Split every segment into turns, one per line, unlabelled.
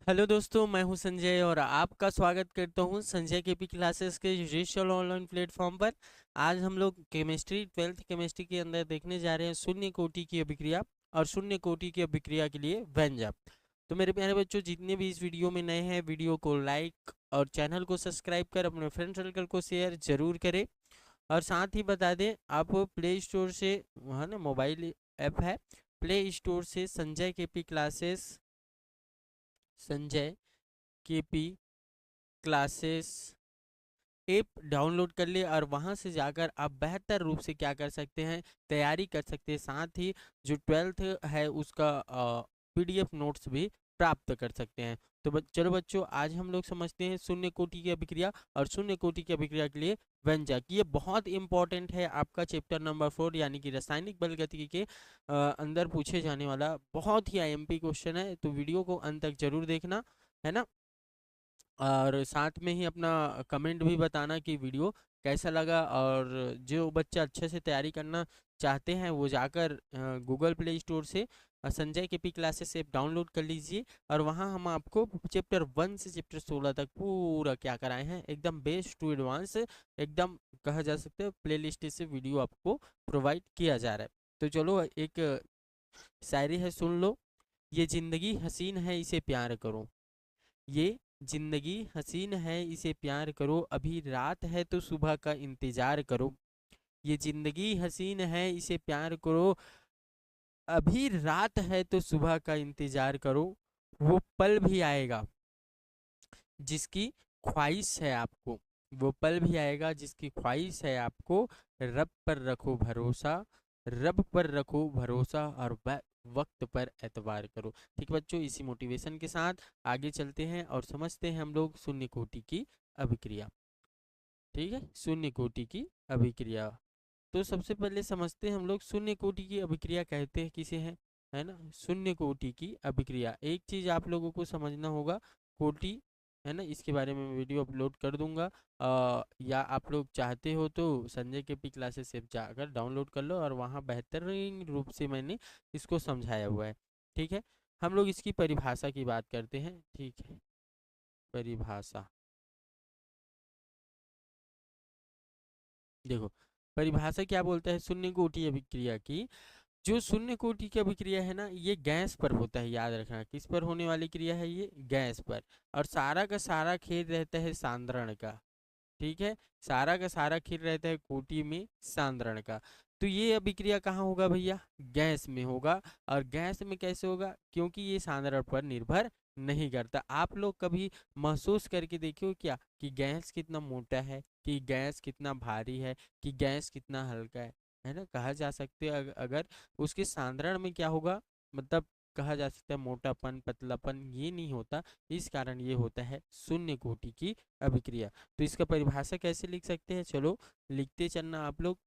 Hello दोस्तों, मैं हूं संजय और आपका स्वागत करता हूं संजय केपी क्लासेस के डिजिटल ऑनलाइन प्लेटफॉर्म पर। आज हम लोग केमिस्ट्री 12th केमिस्ट्री के अंदर देखने जा रहे हैं शून्य कोटि की अभिक्रिया और शून्य कोटि की अभिक्रिया के लिए व्यंजक। तो मेरे प्यारे बच्चों, जितने भी इस वीडियो में नए हैं, वीडियो को लाइक और चैनल को सब्सक्राइब कर अपने फ्रेंड सर्कल को शेयर जरूर करें। और साथ ही बता दें, आप प्ले स्टोर से, है ना, मोबाइल ऐप है, प्ले स्टोर से Sanjay KP classes app download कर ले और वहां से जाकर आप बेहतर रूप से क्या कर सकते हैं, तैयारी कर सकते हैं। साथ ही जो 12th है उसका पीडीएफ नोट्स भी प्राप्त कर सकते हैं। तो चलो बच्चों, आज हम लोग समझते हैं शून्य कोटि की अभिक्रिया और शून्य कोटि की अभिक्रिया के लिए व्यंजक। ये बहुत इंपॉर्टेंट है, आपका चैप्टर नंबर 4 यानी कि रासायनिक बल गतिकी के अंदर पूछे जाने वाला बहुत ही आईएमपी क्वेश्चन है। तो वीडियो को अंत तक जरूर देखना, है ना। और साथ में ही अपना कमेंट भी बताना कि वीडियो कैसा लगा। और जो बच्चा अच्छे से तैयारी करना चाहते हैं वो जाकर गूगल प्ले स्टोर से संजय के पी क्लासेस ऐप डाउनलोड कर लीजिए। और वहाँ हम आपको चैप्टर 1 से चैप्टर 16 तक पूरा क्या कराए हैं, एकदम बेस्ट टू एडवांस, एकदम कहा जा सकता है प्ले लिस्ट से वीडियो आपको प्रोवाइड किया जा रहा है। तो चलो, एक शायरी है, सुन लो। ये जिंदगी हसीन है, इसे प्यार करो। ये जिंदगी हसीन है, इसे प्यार करो। अभी रात है तो सुबह का इंतजार करो। ये जिंदगी हसीन है, इसे प्यार करो। अभी रात है तो सुबह का इंतजार करो। वो पल भी आएगा जिसकी ख्वाहिश है आपको। वो पल भी आएगा जिसकी ख्वाहिश है आपको। रब पर रखो भरोसा, रब पर रखो भरोसा और वक्त पर एतबार करो। ठीक बच्चों, इसी मोटिवेशन के साथ आगे चलते हैं और समझते हैं हम लोग शून्य कोटि की अभिक्रिया। ठीक है, शून्य कोटि की अभिक्रिया। तो सबसे पहले समझते हैं हम लोग शून्य कोटि की अभिक्रिया कहते हैं किसे हैं, है ना। शून्य कोटि की अभिक्रिया, एक चीज आप लोगों को समझना होगा, कोटि, है ना, इसके बारे में मैं वीडियो अपलोड कर दूंगा। या आप लोग चाहते हो तो संजय के पी क्लासेस ऐप जाकर डाउनलोड कर लो और वहाँ बेहतरीन रूप से मैंने इसको समझाया हुआ है। ठीक है, हम लोग इसकी परिभाषा की बात करते हैं। ठीक है, परिभाषा देखो, परिभाषा क्या बोलता है शून्य कोटि अभिक्रिया की। जो शून्य कोटि की अभिक्रिया है ना, ये गैस पर होता है। याद रखना, किस पर होने वाली क्रिया है, ये गैस पर। और सारा का सारा खेल रहता है सांद्रण का। ठीक है, सारा का सारा खेल रहता है कोटि में सांद्रण का। तो ये अभिक्रिया कहाँ होगा भैया, गैस में होगा। और गैस में कैसे होगा, क्योंकि ये सांद्रण पर निर्भर नहीं करता। आप लोग कभी महसूस करके देखियो क्या कि गैस कितना मोटा है, कि गैस कितना भारी है, कि गैस कितना हल्का है ना। कहा जा सकते है अगर उसके सांद्रण में क्या होगा, मतलब कहा जा सकता है मोटापन पतलापन ये नहीं होता। इस कारण ये होता है शून्य कोटि की अभिक्रिया। तो इसका परिभाषा कैसे लिख सकते हैं, चलो लिखते चलना आप लोग,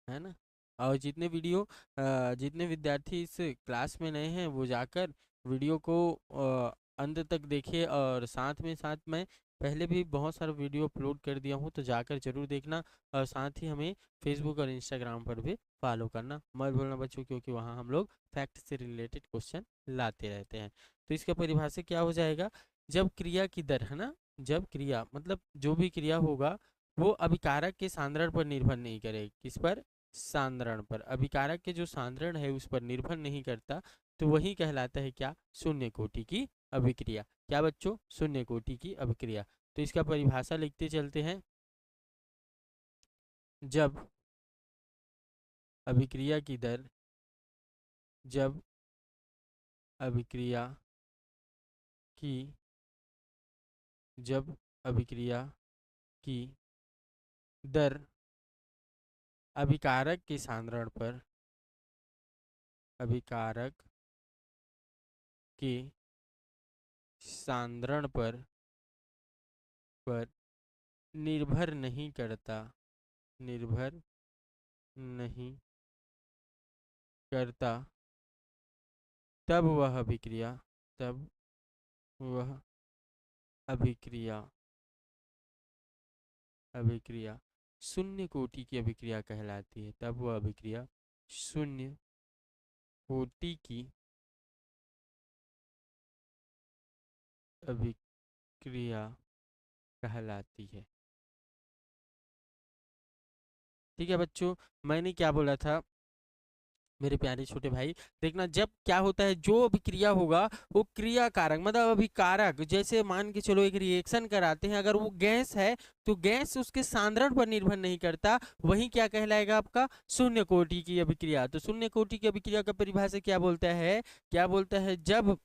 है ना। और जितने विद्यार्थी इस क्लास में नए हैं वो जाकर वीडियो को अंत तक देखिए। और साथ में पहले भी बहुत सारा वीडियो अपलोड कर दिया हूँ, तो जाकर जरूर देखना। और साथ ही हमें फेसबुक और इंस्टाग्राम पर भी फॉलो करना मत भूलना बच्चों, क्योंकि वहाँ हम लोग फैक्ट से रिलेटेड क्वेश्चन लाते रहते हैं। तो इसका परिभाषा क्या हो जाएगा, जब क्रिया की दर, है ना, जब क्रिया मतलब जो भी क्रिया होगा वो अभिकारक के सांद्रण पर निर्भर नहीं करेगी। किस पर, सांद्रण पर। अभिकारक के जो सांद्रण है उस पर निर्भर नहीं करता। तो वही कहलाता है क्या, शून्य कोटि की अभिक्रिया। क्या बच्चों, शून्य कोटि की अभिक्रिया। तो इसका परिभाषा लिखते चलते हैं। जब अभिक्रिया की दर, जब अभिक्रिया की, जब अभिक्रिया की दर अभिकारक के सांद्रण पर, अभिकारक के सांद्रण पर निर्भर नहीं करता, निर्भर नहीं करता, तब वह अभिक्रिया, तब वह अभिक्रिया, अभिक्रिया शून्य कोटि की अभिक्रिया कहलाती है। तब वह अभिक्रिया शून्य कोटि की अभिक्रिया कहलाती है। ठीक है बच्चों, मैंने क्या बोला था मेरे प्यारे छोटे भाई, देखना जब क्या होता है, जो अभिक्रिया होगा वो क्रिया कारक मतलब अभिकारक, जैसे मान के चलो एक रिएक्शन कराते हैं, अगर वो गैस है तो गैस उसके सांद्रण पर निर्भर नहीं करता, वही क्या कहलाएगा आपका शून्य कोटि की अभिक्रिया। तो शून्य कोटि की अभिक्रिया का परिभाषा क्या बोलता है, क्या बोलता है, जब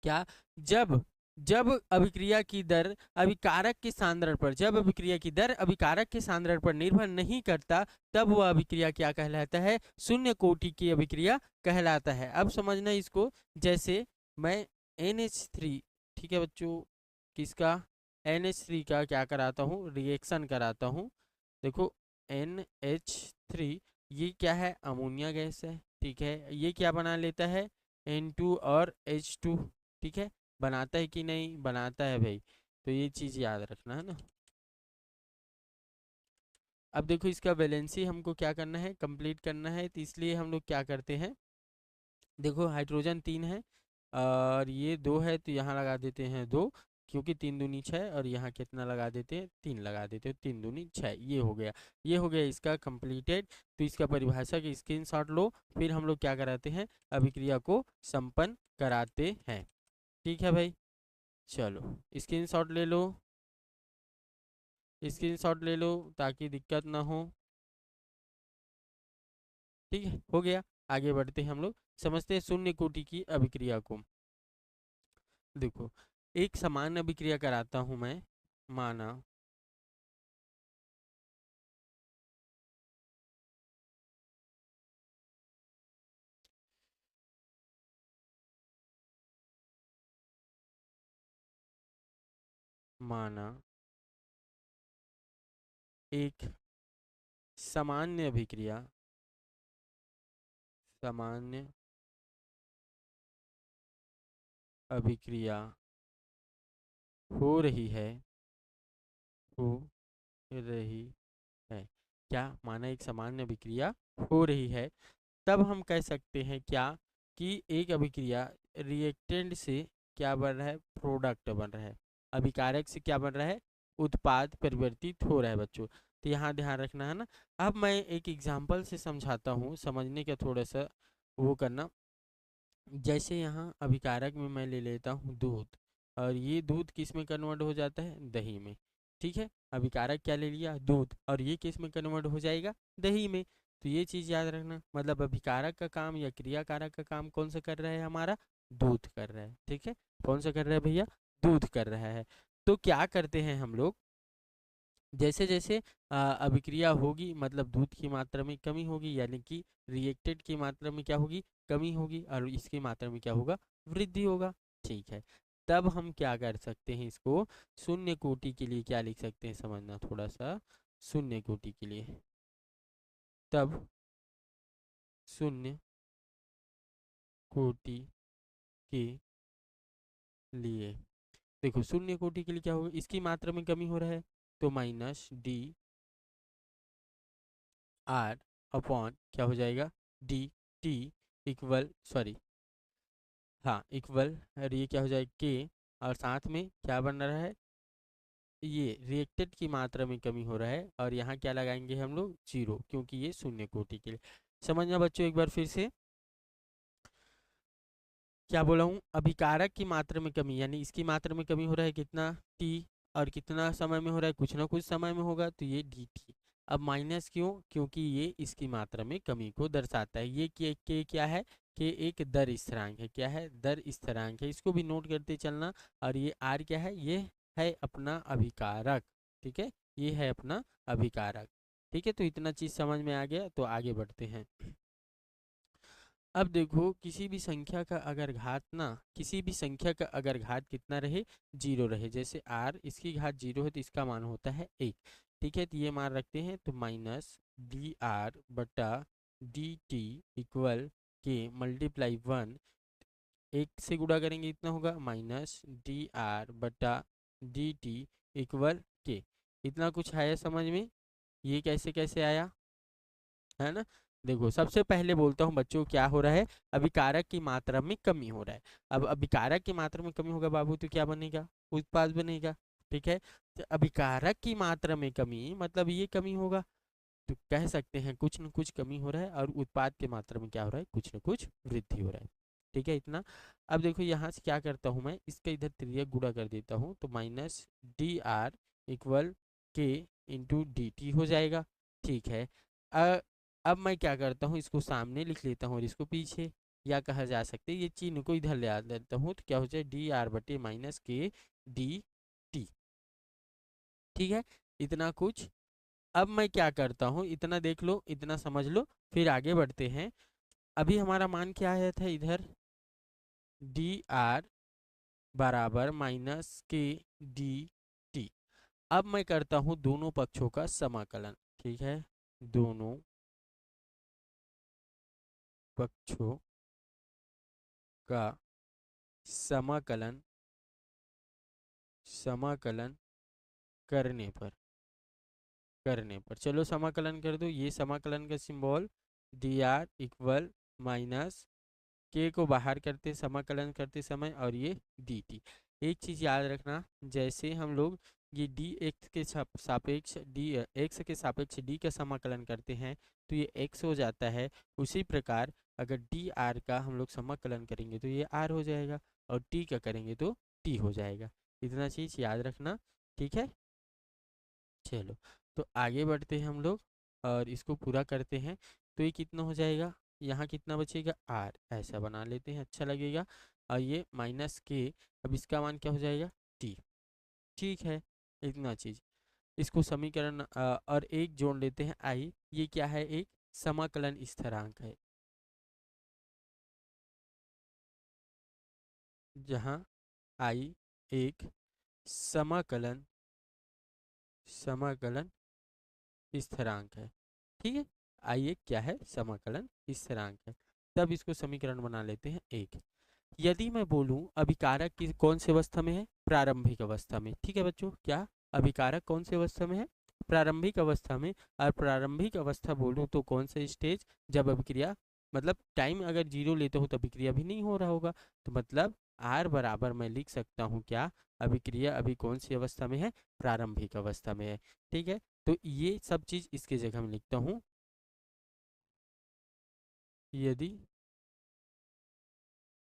क्या, जब जब अभिक्रिया की दर अभिकारक के सांद्रण पर, जब अभिक्रिया की दर अभिकारक के सांद्रण पर निर्भर नहीं करता, तब वह अभिक्रिया क्या कहलाता है, शून्य कोटि की अभिक्रिया कहलाता है। अब समझना इसको, जैसे मैं NH3, ठीक है बच्चों, किसका, NH3 का क्या कराता हूँ, रिएक्शन कराता हूँ। देखो NH3 ये क्या है, अमोनिया गैस है, ठीक है, ये क्या बना लेता है, N2 और H2, ठीक है, बनाता है कि नहीं, बनाता है भाई, तो ये चीज़ याद रखना है ना। अब देखो इसका वैलेंसी हमको क्या करना है, कंप्लीट करना है, तो इसलिए हम लोग क्या करते हैं, देखो हाइड्रोजन 3 है और ये 2 है, तो यहाँ लगा देते हैं 2, क्योंकि 3 दूनी 6, और यहाँ कितना लगा देते हैं, 3 लगा देते हैं, 3 दूनी 6, ये हो गया, ये हो गया इसका कंप्लीटेड। तो इसका परिभाषा की स्क्रीनशॉट लो, फिर हम लोग क्या कराते हैं, अभिक्रिया को संपन्न कराते हैं। ठीक है भाई, चलो स्क्रीनशॉट ले लो, स्क्रीनशॉट ले लो ताकि दिक्कत ना हो। ठीक है, हो गया, आगे बढ़ते हैं हम लोग, समझते हैं शून्य कोटि की अभिक्रिया को। देखो एक समान अभिक्रिया कराता हूं मैं, माना माना एक सामान्य अभिक्रिया, सामान्य अभिक्रिया हो रही है, हो रही है, क्या माना एक सामान्य अभिक्रिया हो रही है, तब हम कह सकते हैं क्या, कि एक अभिक्रिया रिएक्टेंट से क्या बन रहा है, प्रोडक्ट बन रहा है, अभिकारक से क्या बन रहा है, उत्पाद परिवर्तित हो रहा है बच्चों। तो यहाँ ध्यान रखना है ना। अब मैं एक एग्जांपल से समझाता हूँ, समझने का थोड़ा सा वो करना। जैसे यहाँ अभिकारक में मैं ले लेता हूँ दूध, और ये दूध किस में कन्वर्ट हो जाता है, दही में। ठीक है, अभिकारक क्या ले लिया, दूध, और ये किस में कन्वर्ट हो जाएगा, दही में। तो ये चीज़ याद रखना, मतलब अभिकारक का काम या क्रियाकारक का काम कौन सा कर रहा है, हमारा दूध कर रहा है। ठीक है, कौन सा कर रहा है भैया, दूध कर रहा है। तो क्या करते हैं हम लोग, जैसे जैसे अभिक्रिया होगी, मतलब दूध की मात्रा में कमी होगी, यानी कि रिएक्टेड की मात्रा में क्या होगी, कमी होगी, और इसकी मात्रा में क्या होगा, वृद्धि होगा। ठीक है, तब हम क्या कर सकते हैं, इसको शून्य कोटि के लिए क्या लिख सकते हैं, समझना थोड़ा सा, शून्य कोटि के लिए, तब शून्य कोटि के लिए, देखो शून्य कोटि के लिए क्या होगा, इसकी मात्रा में कमी हो रहा है, तो -dr अपॉन क्या हो जाएगा, dt इक्वल, सॉरी, हाँ इक्वल, और ये क्या हो जाएगा के, और साथ में क्या बन रहा है, ये रिएक्टेड की मात्रा में कमी हो रहा है, और यहाँ क्या लगाएंगे हम लोग, 0, क्योंकि ये शून्य कोटि के लिए। समझना बच्चों एक बार फिर से, क्या बोला हूँ, अभिकारक की मात्रा में कमी, यानी इसकी मात्रा में कमी हो रहा है कितना, t, और कितना समय में हो रहा है, कुछ ना कुछ समय में होगा, तो ये dt। अब माइनस क्यों, क्योंकि ये इसकी मात्रा में कमी को दर्शाता है। ये के क्या है, के एक दर स्थिरांक है, क्या है, दर स्थिरांक है, इसको भी नोट करते चलना। और ये r क्या है, ये है अपना अभिकारक। ठीक है, ये है अपना अभिकारक। ठीक है, तो इतना चीज समझ में आ गया, तो आगे बढ़ते हैं। अब देखो किसी भी संख्या का अगर घात ना, किसी भी संख्या का अगर घात कितना रहे, 0 रहे, जैसे r, इसकी घात 0 है तो इसका मान होता है 1। ठीक है, तो ये मान रखते हैं, तो -dr/dt इक्वल के मल्टीप्लाई 1, 1 से गुणा करेंगे इतना होगा, -dr/dt इक्वल के। इतना कुछ आया समझ में, ये कैसे कैसे आया, है ना। देखो सबसे पहले बोलता हूँ बच्चों क्या हो रहा है, अभिकारक की मात्रा में कमी हो रहा है। अब अभिकारक की मात्रा में कमी होगा बाबू तो क्या बनेगा, उत्पाद बनेगा। ठीक है, तो अभिकारक की मात्रा में कमी मतलब ये कमी होगा, तो कह सकते हैं कुछ न कुछ कमी हो रहा है, और उत्पाद की मात्रा में क्या हो रहा है, कुछ न कुछ वृद्धि हो रहा है। ठीक है इतना। अब देखो यहाँ से क्या करता हूँ मैं, इसका इधर त्रिज्या गुणा कर देता हूँ, तो माइनस डी आर इक्वल के इंटू डी टी हो जाएगा। ठीक है, अब मैं क्या करता हूँ, इसको सामने लिख लेता हूँ और इसको पीछे, या कहा जा सकता है ये चिन्ह को इधर ले आ लेता हूँ, तो क्या हो जाए डी आर बटे माइनस के डी टी। ठीक है, इतना कुछ। अब मैं क्या करता हूँ, इतना देख लो, इतना समझ लो, फिर आगे बढ़ते हैं। अभी हमारा मान क्या आया था इधर, डी आर बराबर माइनस के डी टी। अब मैं करता हूँ दोनों पक्षों का समाकलन। ठीक है, दोनों पक्षों का समाकलन, समाकलन करने पर चलो समाकलन कर दो। ये समाकलन का symbol D R equal minus के को बाहर करते समाकलन करते समय, और ये डी टी। एक चीज याद रखना, जैसे हम लोग ये डी एक्स के सापेक्ष डी एक्स के सापेक्ष डी का समाकलन करते हैं तो ये एक्स हो जाता है, उसी प्रकार अगर डी आर का हम लोग समाकलन करेंगे तो ये आर हो जाएगा, और टी का करेंगे तो टी हो जाएगा। इतना चीज याद रखना। ठीक है, चलो तो आगे बढ़ते हैं हम लोग और इसको पूरा करते हैं। तो ये कितना हो जाएगा, यहाँ कितना बचेगा आर, ऐसा बना लेते हैं, अच्छा लगेगा। और ये माइनस के, अब इसका मान क्या हो जाएगा टी। ठीक है, इतना चीज। इसको समीकरण और एक जोड़ लेते हैं आई, ये क्या है, एक समाकलन स्थिरांक है, जहाँ आई एक समाकलन समाकलन स्थिरांक है। ठीक है, आई एक क्या है, समाकलन स्थिरांक है। तब इसको समीकरण बना लेते हैं एक। यदि मैं बोलूं अभिकारक की कौन सी अवस्था में है, प्रारंभिक अवस्था में। ठीक है बच्चों, क्या अभिकारक कौन सी अवस्था में है, प्रारंभिक अवस्था में। और प्रारंभिक अवस्था बोलूं तो कौन सा स्टेज, जब अभिक्रिया मतलब टाइम अगर जीरो लेते हो तो अभिक्रिया भी नहीं हो रहा होगा, तो मतलब आर बराबर मैं लिख सकता हूँ क्या, अभिक्रिया अभी कौन सी अवस्था में है, प्रारंभिक अवस्था में है। ठीक है, तो ये सब चीज इसके जगह में लिखता हूँ। यदि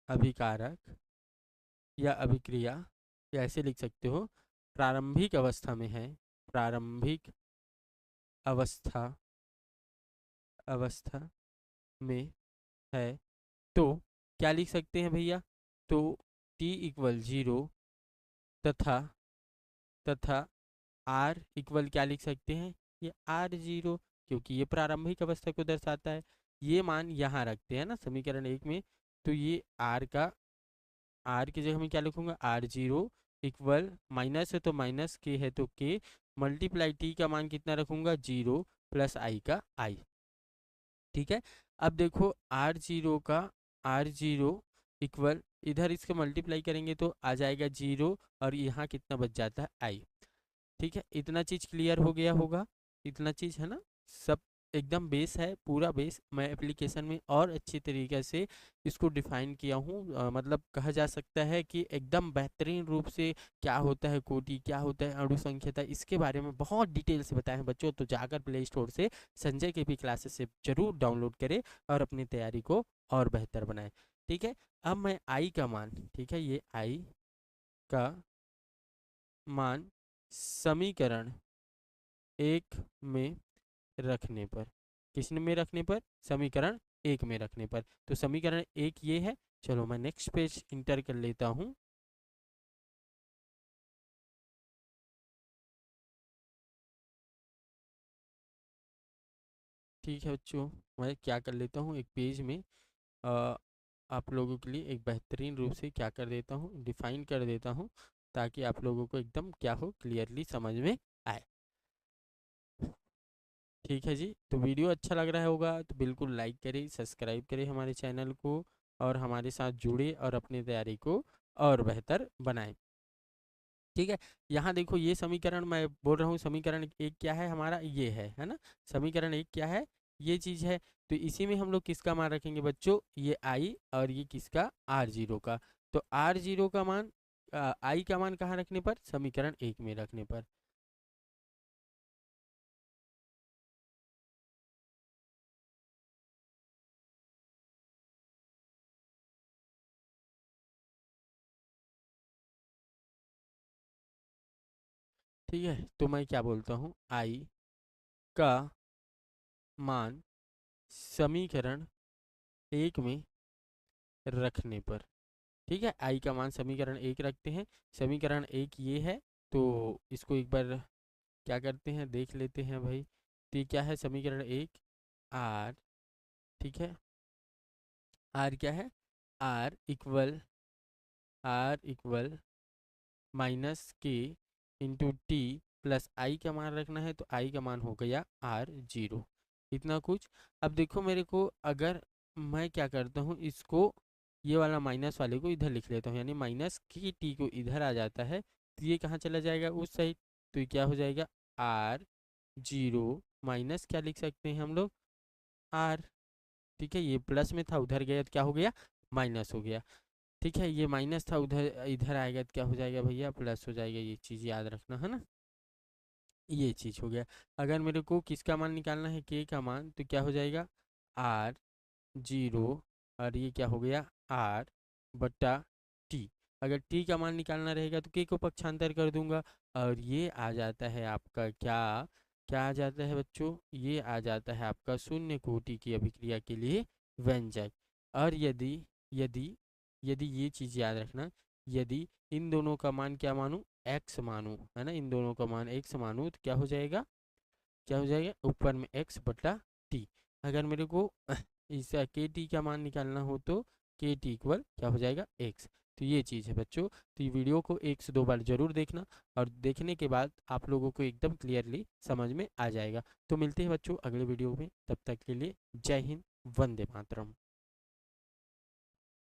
अभिकारक या अभिक्रिया, या ऐसे लिख सकते हो, प्रारंभिक अवस्था में है, प्रारंभिक अवस्था अवस्था में है, तो क्या लिख सकते हैं भैया, तो t इक्वल जीरो तथा तथा आर इक्वल क्या लिख सकते हैं, ये आर जीरो, क्योंकि ये प्रारंभिक अवस्था को दर्शाता है। ये मान यहाँ रखते हैं ना समीकरण एक में, तो ये आर का, आर की जगह मैं क्या लिखूंगा, आर जीरो इक्वल माइनस है तो माइनस, के है तो के, मल्टीप्लाई टी का मान कितना रखूंगा जीरो, प्लस आई का आई। ठीक है, अब देखो आर जीरो का, आर जीरो इक्वल, इधर इसके मल्टीप्लाई करेंगे तो आ जाएगा जीरो, और यहाँ कितना बच जाता है आई। ठीक है, इतना चीज क्लियर हो गया होगा, इतना चीज है ना, सब एकदम बेस है, पूरा बेस मैं एप्लीकेशन में और अच्छी तरीके से इसको डिफाइन किया हूँ। मतलब कहा जा सकता है कि एकदम बेहतरीन रूप से क्या होता है कोटि, क्या होता है अणु संख्यता, इसके बारे में बहुत डिटेल से बताए हैं बच्चों। तो जाकर प्ले स्टोर से संजय के पी क्लासेस से जरूर डाउनलोड करें और अपनी तैयारी को और बेहतर बनाएं। ठीक है, अब मैं आई का मान, ठीक है ये आई का मान समीकरण एक में रखने पर, किसने में रखने पर, समीकरण एक में रखने पर, तो समीकरण एक ये है। चलो मैं नेक्स्ट पेज इंटर कर लेता हूँ। ठीक है बच्चों, मैं क्या कर लेता हूँ, एक पेज में आ, आप लोगों के लिए एक बेहतरीन रूप से क्या कर देता हूँ, डिफाइन कर देता हूँ, ताकि आप लोगों को एकदम क्या हो, क्लियरली समझ में आए। ठीक है जी, तो वीडियो अच्छा लग रहा होगा तो बिल्कुल लाइक करें, सब्सक्राइब करें हमारे चैनल को, और हमारे साथ जुड़े और अपनी तैयारी को और बेहतर बनाएं। ठीक है, यहाँ देखो ये समीकरण मैं बोल रहा हूँ, समीकरण एक क्या है हमारा, ये है ना, समीकरण एक क्या है, ये चीज है। तो इसी में हम लोग किसका मान रखेंगे बच्चों, ये आई और ये किसका, R0 का। तो R0 का मान, आई का मान कहाँ रखने पर, समीकरण 1 में रखने पर। ठीक है, तो मैं क्या बोलता हूँ, आई का मान समीकरण 1 में रखने पर। ठीक है, आई का मान समीकरण 1 रखते हैं। समीकरण 1 ये है, तो इसको एक बार क्या करते हैं, देख लेते हैं भाई। तो ये क्या है, समीकरण 1, आर, ठीक है, आर क्या है, r equal -k into t plus i का मान रखना है, तो आई का मान हो गया R0, इतना कुछ। अब देखो मेरे को, अगर मैं क्या करता हूँ, इसको ये वाला माइनस वाले को इधर लिख लेता हूँ, यानी -k t को इधर आ जाता है, तो ये कहाँ चला जाएगा, उस साइड। तो ये क्या हो जाएगा, R0 माइनस क्या लिख सकते हैं हम लोग, R। ठीक है, ये प्लस में था, उधर गया तो क्या हो गया, माइनस हो गया। ठीक है, ये माइनस था, उधर इधर आएगा तो क्या हो जाएगा भैया, प्लस हो जाएगा। ये चीज़ याद रखना है ना, ये चीज़ हो गया। अगर मेरे को किसका मान निकालना है, के का मान, तो क्या हो जाएगा, R0 और ये क्या हो गया, R/t। अगर t का मान निकालना रहेगा तो k को पक्षांतर कर दूंगा, और ये आ जाता है आपका क्या, क्या आ जाता है बच्चों, ये आ जाता है आपका शून्य कोटि की अभिक्रिया के लिए व्यंजक। और यदि यदि यदि ये चीज़ याद रखना, यदि इन दोनों का मान क्या मानूं, x मानूं, है ना, इन दोनों का मान x मानूं, तो क्या हो जाएगा, क्या हो जाएगा, ऊपर में x/t। अगर मेरे को इस के टी का मान निकालना हो तो के टी इक्वल क्या हो जाएगा, x। तो ये चीज़ है बच्चों। तो ये वीडियो को 1 से 2 बार जरूर देखना, और देखने के बाद आप लोगों को एकदम क्लियरली समझ में आ जाएगा। तो मिलते हैं बच्चों अगले वीडियो में, तब तक के लिए जय हिंद, वंदे मातरम।